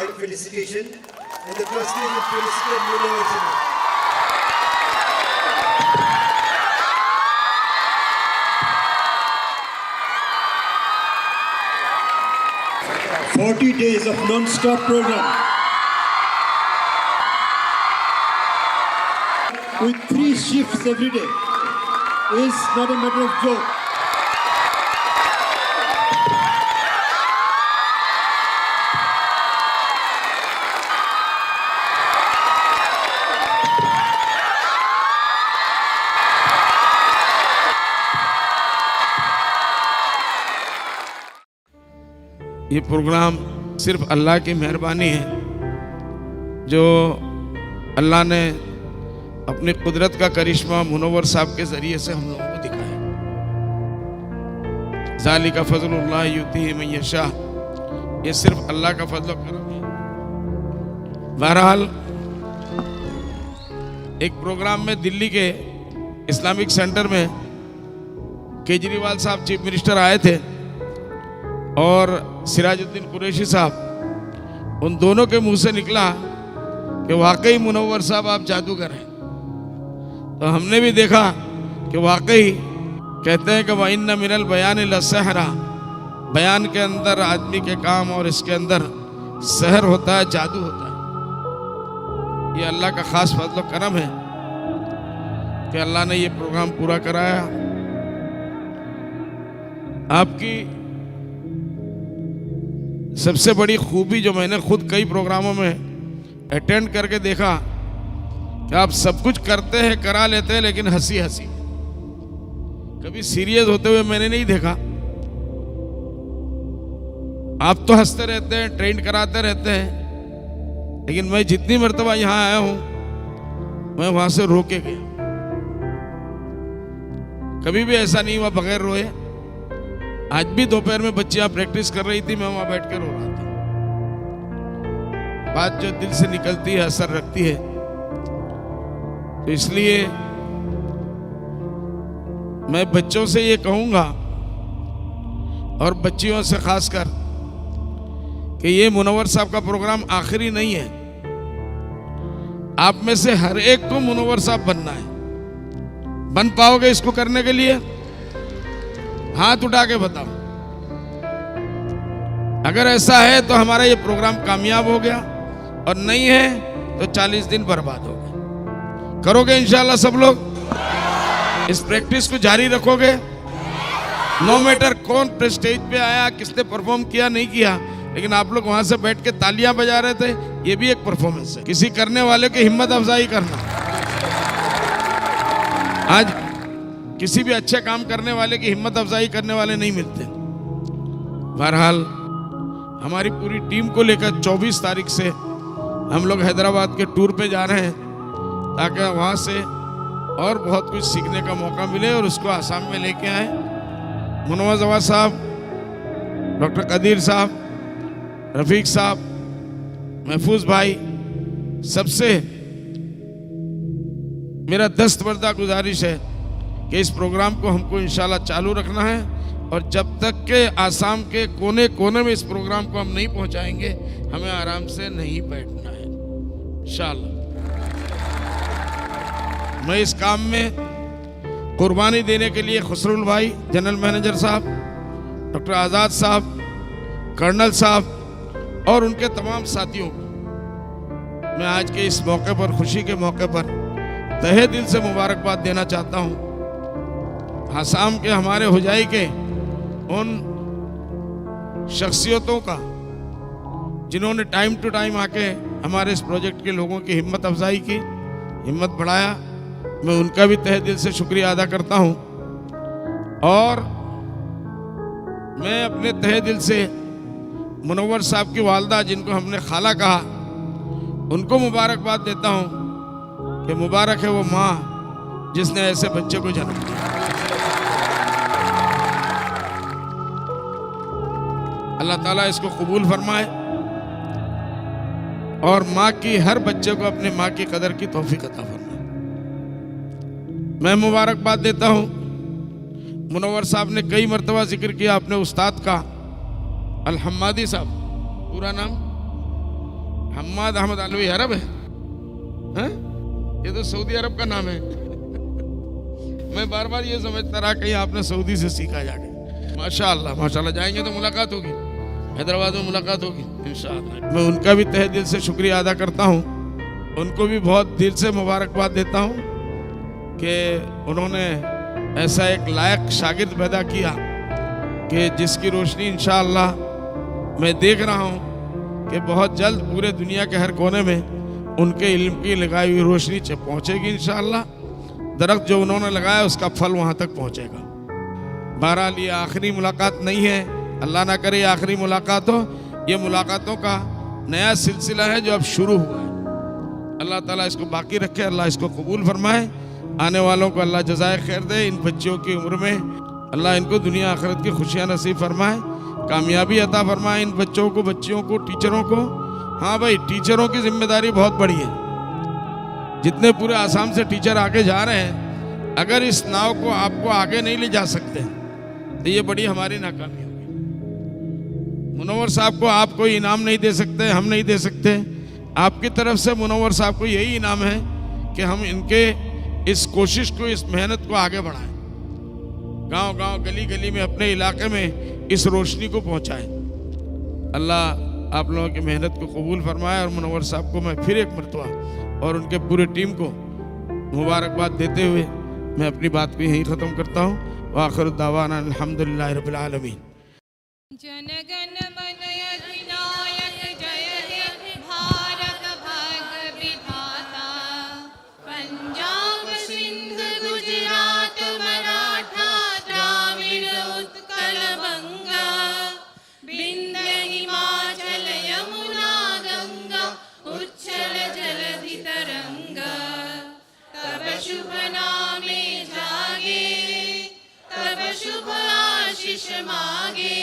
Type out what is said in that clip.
my felicitation and the trustees of Felicitate University. 40 days of non-stop program with 3 shifts every day is not a matter of joke. ये programme सिर्फ अल्लाह की मेहरबानी है, जो अल्लाह ने अपनी कुदरत का करिश्मा मुनव्वर साहब के जरिए से हम लोगों को दिखाया। ज़ालिका फ़ज़लुल्लाह युतीहि मन यशा, ये सिर्फ अल्लाह का फजल करम है। बहरहाल एक प्रोग्राम में दिल्ली के इस्लामिक सेंटर में केजरीवाल साहब चीफ मिनिस्टर आए थे और सिराजुद्दीन कुरैशी साहब, उन दोनों के मुंह से निकला कि वाकई मुनव्वर साहब आप जादूगर हैं। तो हमने भी देखा कि वाकई कहते हैं कि वइन्ना मिनल बयान लसहरा, बयान के अंदर आदमी के काम और इसके अंदर सहर होता है, जादू होता है। ये अल्लाह का खास फजल करम है कि अल्लाह ने ये प्रोग्राम पूरा कराया। आपकी सबसे बड़ी खूबी जो मैंने खुद कई प्रोग्रामों में अटेंड करके देखा कि आप सब कुछ करते हैं, करा लेते हैं, लेकिन हंसी हंसी, कभी सीरियस होते हुए मैंने नहीं देखा। आप तो हंसते रहते हैं, ट्रेन कराते रहते हैं, लेकिन मैं जितनी मर्तबा यहां आया हूं मैं वहां से रो के गया। कभी भी ऐसा नहीं हुआ बगैर रोए। आज भी दोपहर में बच्चियां प्रैक्टिस कर रही थी, मैं वहां बैठ कर रो रहा था। बात जो दिल से निकलती है असर रखती है। तो इसलिए मैं बच्चों से ये कहूंगा और बच्चियों से खासकर कि ये मुनव्वर साहब का प्रोग्राम आखिरी नहीं है। आप में से हर एक को मुनव्वर साहब बनना है। बन पाओगे इसको करने के लिए? हाथ उठा के बताओ। अगर ऐसा है तो हमारा ये प्रोग्राम कामयाब हो गया, और नहीं है तो 40 दिन बर्बाद हो गए। करोगे इंशाल्लाह सब लोग? इस प्रैक्टिस को जारी रखोगे? नो मैटर कौन स्टेज पे आया, किसने परफॉर्म किया नहीं किया, लेकिन आप लोग वहां से बैठ के तालियां बजा रहे थे, ये भी एक परफॉर्मेंस है। किसी करने वाले की हिम्मत अफजाई करना। आज किसी भी अच्छे काम करने वाले की हिम्मत अफजाई करने वाले नहीं मिलते। बहरहाल हमारी पूरी टीम को लेकर 24 तारीख से हम लोग हैदराबाद के टूर पे जा रहे हैं, ताकि वहाँ से और बहुत कुछ सीखने का मौका मिले और उसको आसाम में लेके आए। मुनव्वर जवाद साहब, डॉक्टर कदीर साहब, रफीक साहब, महफूज भाई, सबसे मेरा दस्तबरदा गुजारिश है कि इस प्रोग्राम को हमको इंशाल्लाह चालू रखना है, और जब तक के आसाम के कोने कोने में इस प्रोग्राम को हम नहीं पहुंचाएंगे, हमें आराम से नहीं बैठना है इंशाल्लाह। मैं इस काम में कुर्बानी देने के लिए खुसरुल भाई, जनरल मैनेजर साहब, डॉक्टर आज़ाद साहब, कर्नल साहब और उनके तमाम साथियों को मैं आज के इस मौके पर, खुशी के मौके पर तहे दिल से मुबारकबाद देना चाहता हूँ। आसाम के हमारे हुजाई के उन शख्सियतों का जिन्होंने टाइम टू टाइम आके हमारे इस प्रोजेक्ट के लोगों की हिम्मत अफजाई की, हिम्मत बढ़ाया, मैं उनका भी तहे दिल से शुक्रिया अदा करता हूं। और मैं अपने तहे दिल से मुनव्वर साहब की वालदा, जिनको हमने खाला कहा, उनको मुबारकबाद देता हूं कि मुबारक है वो माँ जिसने ऐसे बच्चे को जन्म दिया। अल्लाह ताला इसको कबूल फरमाए और माँ की, हर बच्चे को अपने माँ की कदर की तौफीक अता फरमाए। मैं मुबारकबाद देता हूँ। मुनव्वर साहब ने कई मरतबा जिक्र किया अपने उस्ताद का, अल हम्मादी साहब, पूरा नाम हम्माद अहमद अलवी अरब है? हैं? ये तो सऊदी अरब का नाम है। मैं बार बार ये समझता रहा कहीं आपने सऊदी से सीखा जाके। माशाअल्लाह माशाअल्लाह, जाएंगे तो मुलाकात होगी, हैदराबाद में मुलाकात होगी इंशाअल्लाह। मैं उनका भी तहे दिल से शुक्रिया अदा करता हूँ, उनको भी बहुत दिल से मुबारकबाद देता हूँ कि उन्होंने ऐसा एक लायक शागिर्द पैदा किया कि जिसकी रोशनी इंशाअल्लाह मैं देख रहा हूँ कि बहुत जल्द पूरे दुनिया के हर कोने में उनके इल्म की लगाई हुई रोशनी पहुँचेगी इंशाअल्लाह। दरख्त जो उन्होंने लगाया उसका फल वहाँ तक पहुँचेगा। बहरहाल ये आखिरी मुलाकात नहीं है, अल्लाह ना करे ये आखिरी मुलाकात हो। ये मुलाकातों का नया सिलसिला है जो अब शुरू हुआ है। अल्लाह ताला इसको बाकी रखे, अल्लाह इसको कबूल फरमाए। आने वालों को अल्लाह जज़ाए खैर दे। इन बच्चों की उम्र में अल्लाह इनको दुनिया आखिरत की खुशियाँ नसीब फरमाए, कामयाबी अता फरमाए इन बच्चों को, बच्चियों को, टीचरों को। हाँ भाई, टीचरों की जिम्मेदारी बहुत बड़ी है। जितने पूरे आसाम से टीचर आगे जा रहे हैं, अगर इस नाव को आपको आगे नहीं ले जा सकते तो ये बड़ी हमारी नाकामी होगी। मुनव्वर साहब को आप कोई इनाम नहीं दे सकते, हम नहीं दे सकते। आपकी तरफ से मुनव्वर साहब को यही इनाम है कि हम इनके इस कोशिश को, इस मेहनत को आगे बढ़ाएं, गांव गांव, गली गली में, अपने इलाके में इस रोशनी को पहुंचाएं। अल्लाह आप लोगों की मेहनत को कबूल फरमाए। और मुनव्वर साहब को मैं फिर एक मरतबा और उनके पूरे टीम को मुबारकबाद देते हुए मैं अपनी बात को यहीं ख़त्म करता हूँ। वाखिर दावाना अल्हम्दुलिल्लाहि रब्बिल आलमीन। जनगण मन अधिनायक जय हे भारत भाग्य विधाता। पंजाब सिंध गुजरात मराठा द्राविड़ उत्कल बंगा। विंध्य हिमाचल यमुना गंगा उच्छल जलधि तरंगा। तब शुभ नामे जागे, तब शुभ आशीष मागे।